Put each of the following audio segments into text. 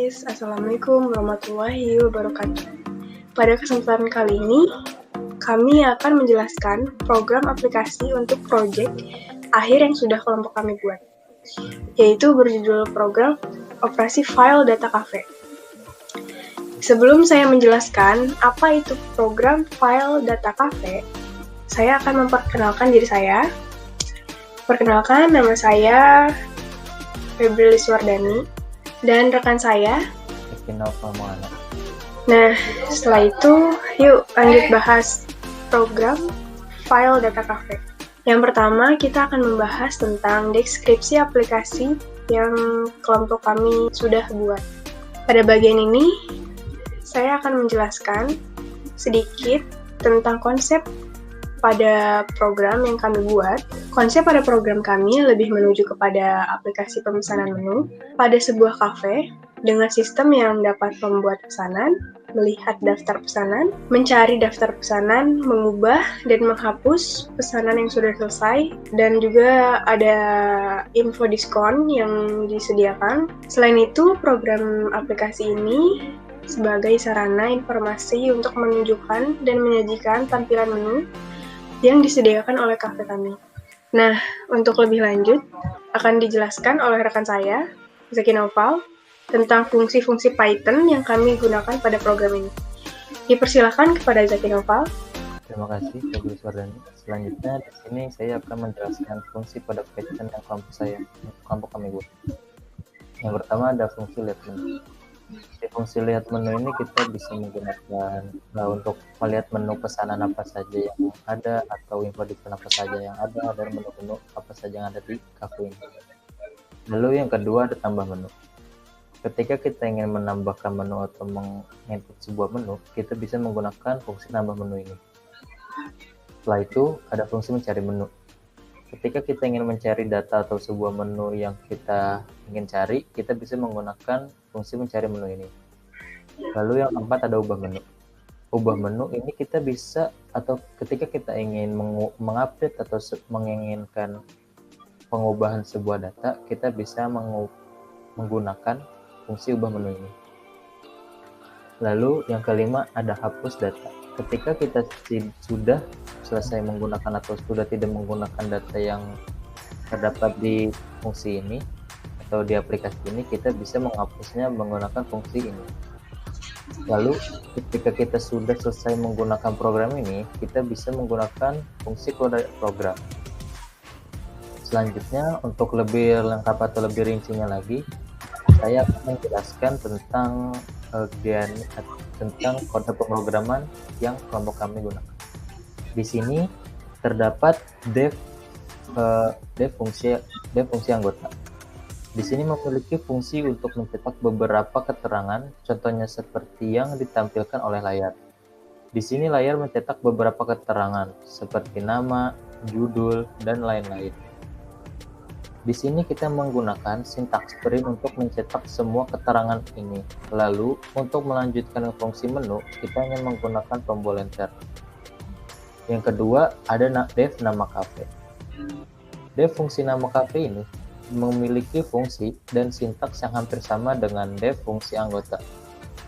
guys, Assalamualaikum warahmatullahi wabarakatuh. Pada kesempatan kali ini, kami akan menjelaskan program aplikasi untuk proyek akhir yang sudah kelompok kami buat, yaitu berjudul program Operasi File Data Cafe. Sebelum saya menjelaskan apa itu program File Data Cafe, saya akan memperkenalkan diri saya. Perkenalkan, nama saya Febri Liswardani dan rekan saya. Nah, setelah itu, yuk lanjut bahas program File Data Cafe. Yang pertama, kita akan membahas tentang deskripsi aplikasi yang kelompok kami sudah buat. Pada bagian ini, saya akan menjelaskan sedikit tentang konsep pada program yang kami buat. Konsep pada program kami lebih menuju kepada aplikasi pemesanan menu pada sebuah kafe dengan sistem yang dapat membuat pesanan, melihat daftar pesanan, mencari daftar pesanan, mengubah dan menghapus pesanan yang sudah selesai, dan juga ada info diskon yang disediakan. Selain itu, program aplikasi ini sebagai sarana informasi untuk menunjukkan dan menyajikan tampilan menu yang disediakan oleh kafe kami. Nah, untuk lebih lanjut, akan dijelaskan oleh rekan saya, Zaki Naufal, tentang fungsi-fungsi Python yang kami gunakan pada program ini. Dipersilakan kepada Zaki Naufal. Terima kasih, Febri Liswardani. Selanjutnya, di sini saya akan menjelaskan fungsi pada Python yang kelompok kami buat. Yang pertama ada fungsi lihat menu. Di fungsi lihat menu ini kita bisa menggunakan untuk melihat menu pesanan apa saja yang ada atau info diskon apa saja yang ada dan menu-menu apa saja yang ada di kafe ini. Lalu yang kedua ada tambah menu. Ketika kita ingin menambahkan menu atau menginput sebuah menu, kita bisa menggunakan fungsi tambah menu ini. Setelah itu ada fungsi mencari menu. Ketika kita ingin mencari data atau sebuah menu yang kita ingin cari, kita bisa menggunakan fungsi mencari menu ini. Lalu yang keempat ada ubah menu. Ubah menu ini kita bisa, atau ketika kita ingin mengupdate atau menginginkan pengubahan sebuah data, kita bisa menggunakan fungsi ubah menu ini. Lalu yang kelima ada hapus data. Ketika kita sudah selesai menggunakan atau sudah tidak menggunakan data yang terdapat di fungsi ini atau di aplikasi ini, kita bisa menghapusnya menggunakan fungsi ini. Lalu ketika kita sudah selesai menggunakan program ini, kita bisa menggunakan fungsi kode program. Selanjutnya, untuk lebih lengkap atau lebih rincinya lagi, saya akan menjelaskan tentang kode pemrograman yang kelompok kami gunakan. Di sini terdapat dev fungsi anggota. Di sini memiliki fungsi untuk mencetak beberapa keterangan, contohnya seperti yang ditampilkan oleh layar. Di sini layar mencetak beberapa keterangan seperti nama, judul, dan lain-lain. Di sini kita menggunakan sintaks print untuk mencetak semua keterangan ini. Lalu, untuk melanjutkan ke fungsi menu, kita ingin menggunakan tombol enter. Yang kedua, ada dev nama cafe. Dev fungsi nama cafe ini memiliki fungsi dan sintaks yang hampir sama dengan dev fungsi anggota.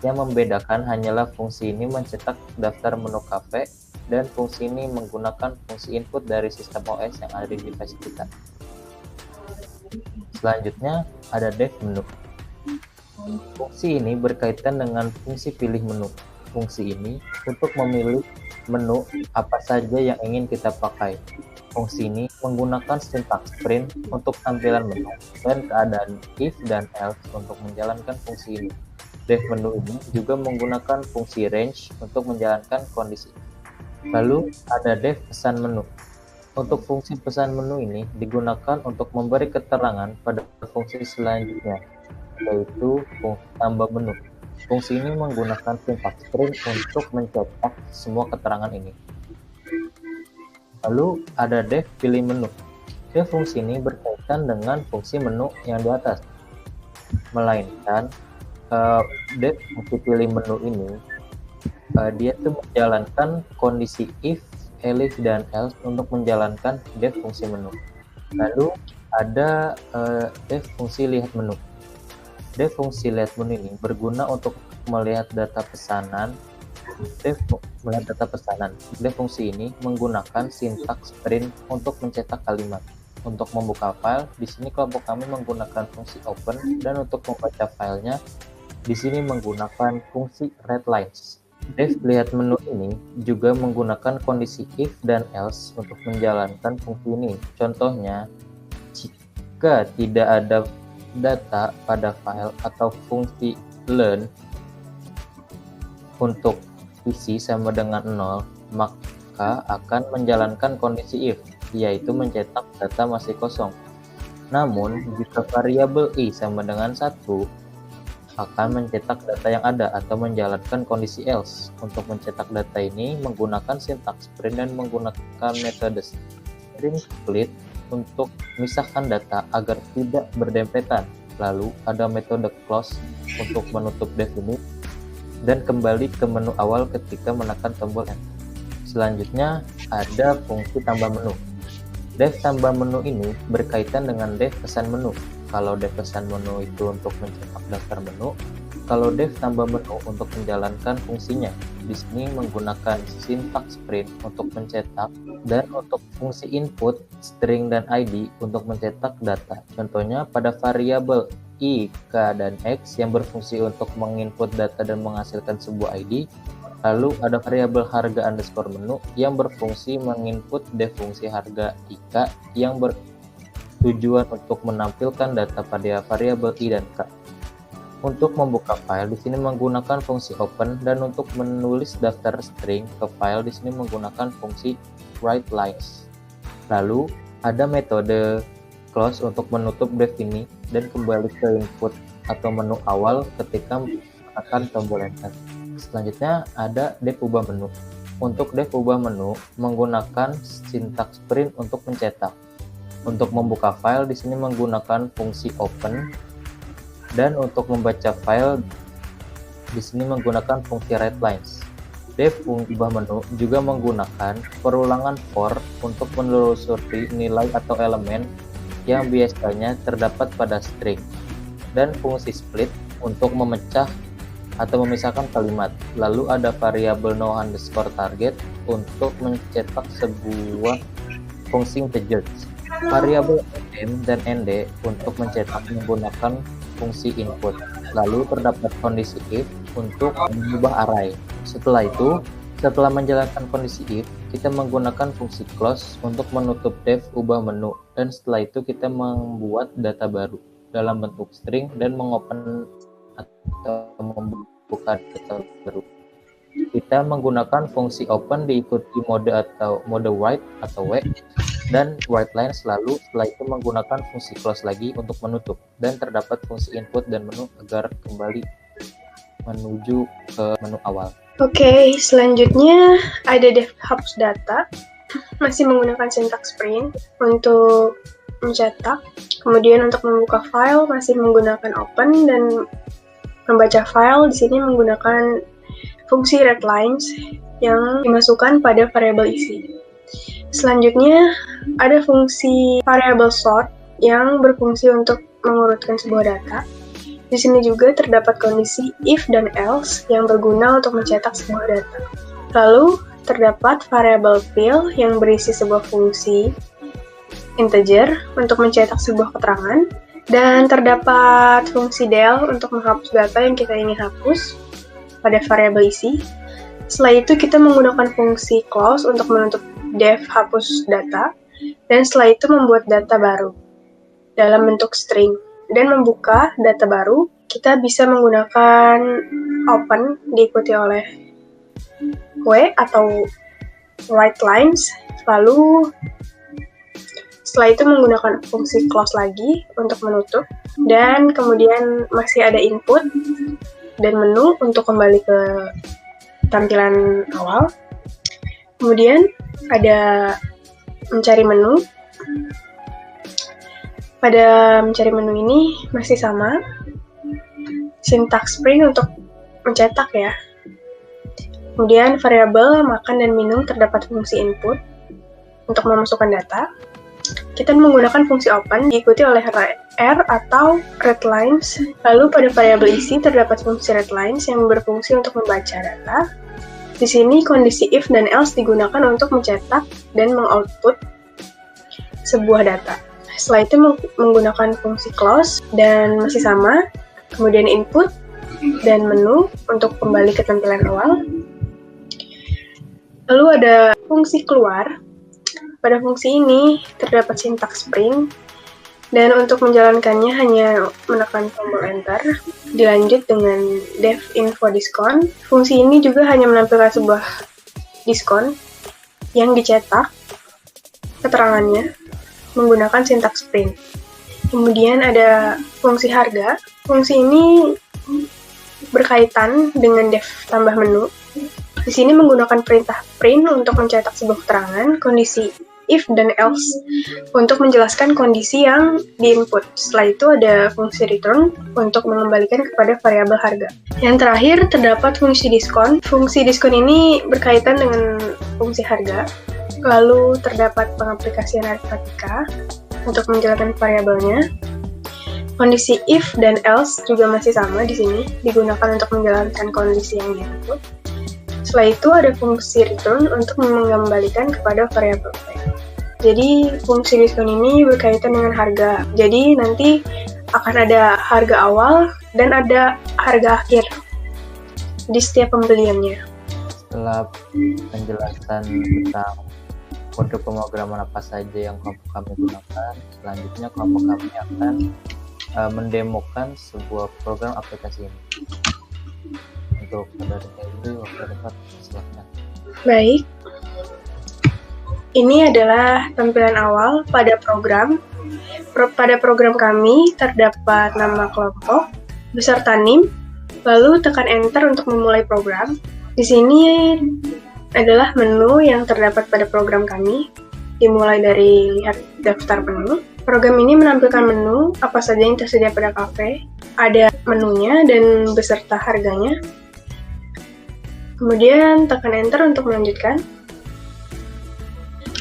Yang membedakan hanyalah fungsi ini mencetak daftar menu cafe dan fungsi ini menggunakan fungsi input dari sistem OS yang ada di device kita. Selanjutnya ada dev menu. Fungsi ini berkaitan dengan fungsi pilih menu. Fungsi ini untuk memilih menu apa saja yang ingin kita pakai. Fungsi ini menggunakan sintaks print untuk tampilan menu dan keadaan if dan else untuk menjalankan fungsi ini. Dev menu ini juga menggunakan fungsi range untuk menjalankan kondisi. Lalu ada dev pesan menu. Untuk fungsi pesan menu ini digunakan untuk memberi keterangan pada fungsi selanjutnya, yaitu fungsi tambah menu. Fungsi ini menggunakan sintaks print untuk mencetak semua keterangan ini. Lalu ada dev pilih menu. Dev fungsi ini berkaitan dengan fungsi menu yang di atas. Melainkan dev fungsi pilih menu ini dia tuh menjalankan kondisi if, elif, dan else untuk menjalankan dev fungsi menu. Lalu ada dev fungsi lihat menu. Dev fungsi lihat menu ini berguna untuk melihat data pesanan. Dev fungsi ini menggunakan sintaks print untuk mencetak kalimat. Untuk membuka file, di sini kelompok kami menggunakan fungsi open, dan untuk membaca filenya, di sini menggunakan fungsi readlines. Dev lihat menu ini juga menggunakan kondisi if dan else untuk menjalankan fungsi ini. Contohnya, jika tidak ada data pada file atau fungsi learn untuk isi sama dengan 0, maka akan menjalankan kondisi if, yaitu mencetak data masih kosong. Namun, jika variabel i sama dengan 1, akan mencetak data yang ada atau menjalankan kondisi else. Untuk mencetak data ini menggunakan sintaks print dan menggunakan metode string split untuk memisahkan data agar tidak berdempetan. Lalu ada metode close untuk menutup dev ini dan kembali ke menu awal ketika menekan tombol enter. Selanjutnya ada fungsi tambah menu. Dev tambah menu ini berkaitan dengan dev pesan menu. Kalau dev pesan menu itu untuk mencetak daftar menu, kalau dev tambah menu untuk menjalankan fungsinya. Di sini menggunakan sintaks print untuk mencetak, dan untuk fungsi input, string dan id untuk mencetak data. Contohnya pada variabel i, k, dan x yang berfungsi untuk menginput data dan menghasilkan sebuah id. Lalu ada variabel harga underscore menu yang berfungsi menginput dev fungsi harga IK yang bertujuan untuk menampilkan data pada variabel I dan K. Untuk membuka file di sini menggunakan fungsi open, dan untuk menulis daftar string ke file di sini menggunakan fungsi writelines. Lalu ada metode close untuk menutup dev ini dan kembali ke input atau menu awal ketika menekan tombol enter. Selanjutnya ada dev ubah menu. Untuk dev ubah menu menggunakan sintaks print untuk mencetak. Untuk membuka file di sini menggunakan fungsi open, dan untuk membaca file di sini menggunakan fungsi readlines. Dev ubah menu juga menggunakan perulangan for untuk menelusuri nilai atau elemen yang biasanya terdapat pada string, dan fungsi split untuk memecah atau memisahkan kalimat. Lalu ada variabel no underscore target untuk mencetak sebuah fungsi integer. Variabel m dan nd untuk mencetak menggunakan fungsi input. Lalu terdapat kondisi if untuk mengubah array. Setelah itu, setelah menjalankan kondisi if, kita menggunakan fungsi close untuk menutup dev ubah menu, dan setelah itu kita membuat data baru dalam bentuk string dan mengopen atau membuka data baru. Kita menggunakan fungsi open diikuti mode atau mode write atau w, dan writelines. Lalu setelah itu menggunakan fungsi close lagi untuk menutup, dan terdapat fungsi input dan menu agar kembali menuju ke menu awal. Oke, selanjutnya ada dev hapus data, masih menggunakan sintaks print untuk mencetak. Kemudian untuk membuka file masih menggunakan open, dan membaca file di sini menggunakan fungsi readlines yang dimasukkan pada variabel isi. Selanjutnya ada fungsi variabel sort yang berfungsi untuk mengurutkan sebuah data. Di sini juga terdapat kondisi if dan else yang berguna untuk mencetak sebuah data. Lalu terdapat variabel fill yang berisi sebuah fungsi integer untuk mencetak sebuah keterangan, dan terdapat fungsi del untuk menghapus data yang kita ingin hapus pada variabel isi. Setelah itu kita menggunakan fungsi close untuk menutup dev hapus data, dan setelah itu membuat data baru dalam bentuk string. Dan membuka data baru, kita bisa menggunakan open diikuti oleh w atau writelines. Lalu setelah itu menggunakan fungsi close lagi untuk menutup, dan kemudian masih ada input dan menu untuk kembali ke tampilan awal. Kemudian ada mencari menu. Pada mencari menu ini masih sama, sintaks print untuk mencetak ya. Kemudian variabel makan dan minum terdapat fungsi input untuk memasukkan data. Kita menggunakan fungsi open diikuti oleh R atau read lines. Lalu pada variabel isi terdapat fungsi read lines yang berfungsi untuk membaca data. Di sini kondisi if dan else digunakan untuk mencetak dan mengoutput sebuah data. Setelah itu menggunakan fungsi close dan masih sama, kemudian input dan menu untuk kembali ke tampilan awal. Lalu ada fungsi keluar. Pada fungsi ini terdapat sintaks print, dan untuk menjalankannya hanya menekan tombol enter, dilanjut dengan def info diskon. Fungsi ini juga hanya menampilkan sebuah diskon yang dicetak keterangannya menggunakan sintaks print. Kemudian ada fungsi harga. Fungsi ini berkaitan dengan def tambah menu. Di sini menggunakan perintah print untuk mencetak sebuah keterangan, kondisi if dan else untuk menjelaskan kondisi yang diinput. Setelah itu ada fungsi return untuk mengembalikan kepada variabel harga. Yang terakhir terdapat fungsi diskon. Fungsi diskon ini berkaitan dengan fungsi harga. Lalu terdapat pengaplikasian aritmatika untuk menjalankan variabelnya. Kondisi if dan else juga masih sama di sini, digunakan untuk menjalankan kondisi yang diinput. Setelah itu ada fungsi return untuk mengembalikan kepada variabel P. Jadi fungsi diskon ini berkaitan dengan harga. Jadi nanti akan ada harga awal dan ada harga akhir di setiap pembeliannya. Setelah penjelasan tentang kode pemrograman apa saja yang kelompok kami gunakan, selanjutnya kelompok kami akan mendemokan sebuah program aplikasi ini. Untuk saudaranya itu waktu dapat silahkan. Baik, ini adalah tampilan awal pada program. Pada program kami terdapat nama kelompok beserta NIM, lalu tekan enter untuk memulai program. Di sini adalah menu yang terdapat pada program kami, dimulai dari lihat daftar menu. Program ini menampilkan menu apa saja yang tersedia pada kafe, ada menunya dan beserta harganya. Kemudian tekan enter untuk melanjutkan.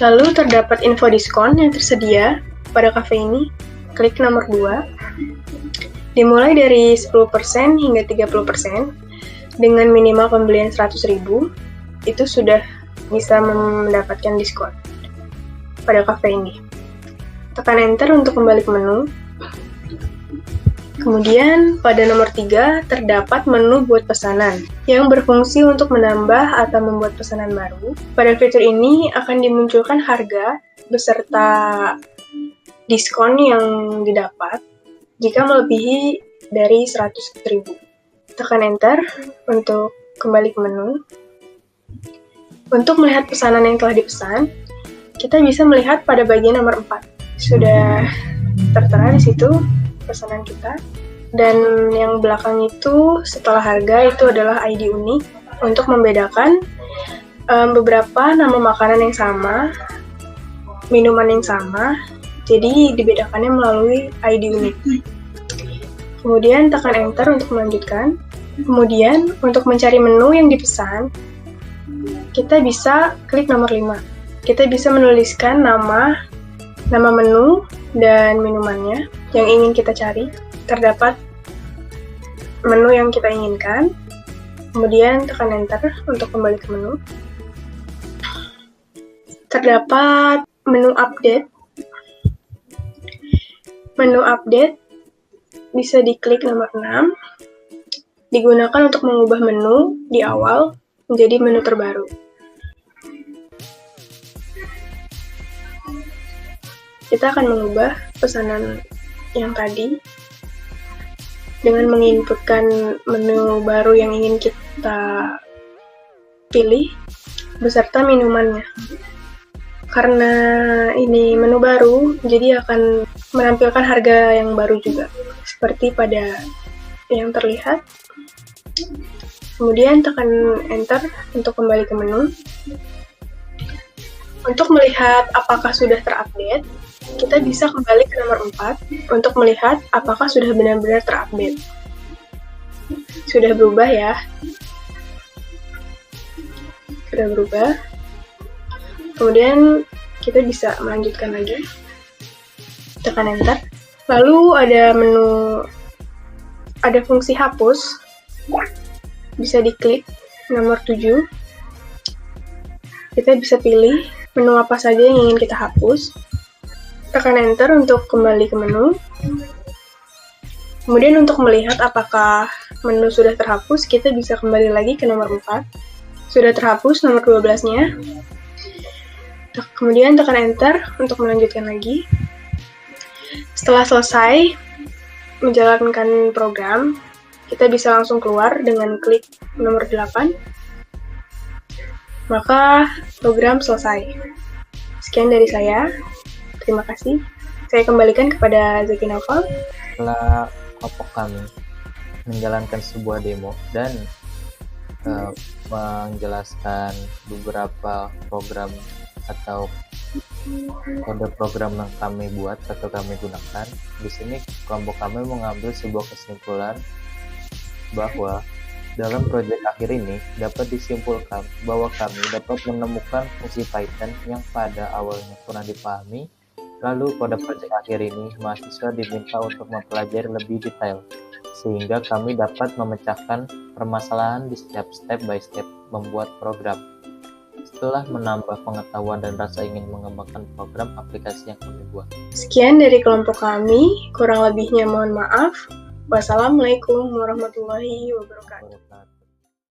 Lalu terdapat info diskon yang tersedia pada kafe ini. Klik nomor 2. Dimulai dari 10% hingga 30%. Dengan minimal pembelian 100.000, itu sudah bisa mendapatkan diskon pada kafe ini. Tekan enter untuk kembali ke menu. Kemudian pada nomor 3 terdapat menu buat pesanan yang berfungsi untuk menambah atau membuat pesanan baru. Pada fitur ini akan dimunculkan harga beserta diskon yang didapat jika melebihi dari 100.000. Tekan enter untuk kembali ke menu. Untuk melihat pesanan yang telah dipesan, kita bisa melihat pada bagian nomor 4. Sudah tertera di situ pesanan kita, dan yang belakang itu setelah harga itu adalah ID unik untuk membedakan beberapa nama makanan yang sama, minuman yang sama, jadi dibedakannya melalui ID unik. Kemudian tekan enter untuk melanjutkan. Kemudian untuk mencari menu yang dipesan, kita bisa klik nomor 5. Kita bisa menuliskan nama menu dan minumannya yang ingin kita cari. Terdapat menu yang kita inginkan. Kemudian tekan enter untuk kembali ke menu. Terdapat menu update. Menu update bisa diklik nomor 6. Digunakan untuk mengubah menu di awal menjadi menu terbaru. Kita akan mengubah pesanan yang tadi dengan menginputkan menu baru yang ingin kita pilih beserta minumannya. Karena ini menu baru, jadi akan menampilkan harga yang baru juga, seperti pada yang terlihat. Kemudian tekan enter untuk kembali ke menu. Untuk melihat apakah sudah terupdate, kita bisa kembali ke nomor 4 untuk melihat apakah sudah benar-benar terupdate. Sudah berubah ya. Sudah berubah. Kemudian kita bisa melanjutkan lagi. Tekan enter Lalu ada fungsi hapus, bisa diklik nomor 7. Kita bisa pilih menu apa saja yang ingin kita hapus. Tekan enter untuk kembali ke menu. Kemudian untuk melihat apakah menu sudah terhapus, kita bisa kembali lagi ke nomor 4. Sudah terhapus nomor 12-nya. Kemudian tekan enter untuk melanjutkan lagi. Setelah selesai menjalankan program, kita bisa langsung keluar dengan klik nomor 8. Maka program selesai. Sekian dari saya. Terima kasih. Saya kembalikan kepada Zaki Naufal. Setelah kelompok kami menjalankan sebuah demo dan menjelaskan beberapa program atau kode program yang kami buat atau kami gunakan, di sini kelompok kami mengambil sebuah kesimpulan bahwa dalam proyek akhir ini dapat disimpulkan bahwa kami dapat menemukan fungsi Python yang pada awalnya kurang dipahami. Lalu pada proyek akhir ini mahasiswa diminta untuk mempelajari lebih detail sehingga kami dapat memecahkan permasalahan di setiap step by step membuat program. Setelah menambah pengetahuan dan rasa ingin mengembangkan program aplikasi yang kami buat. Sekian dari kelompok kami, kurang lebihnya mohon maaf. Wassalamualaikum warahmatullahi wabarakatuh.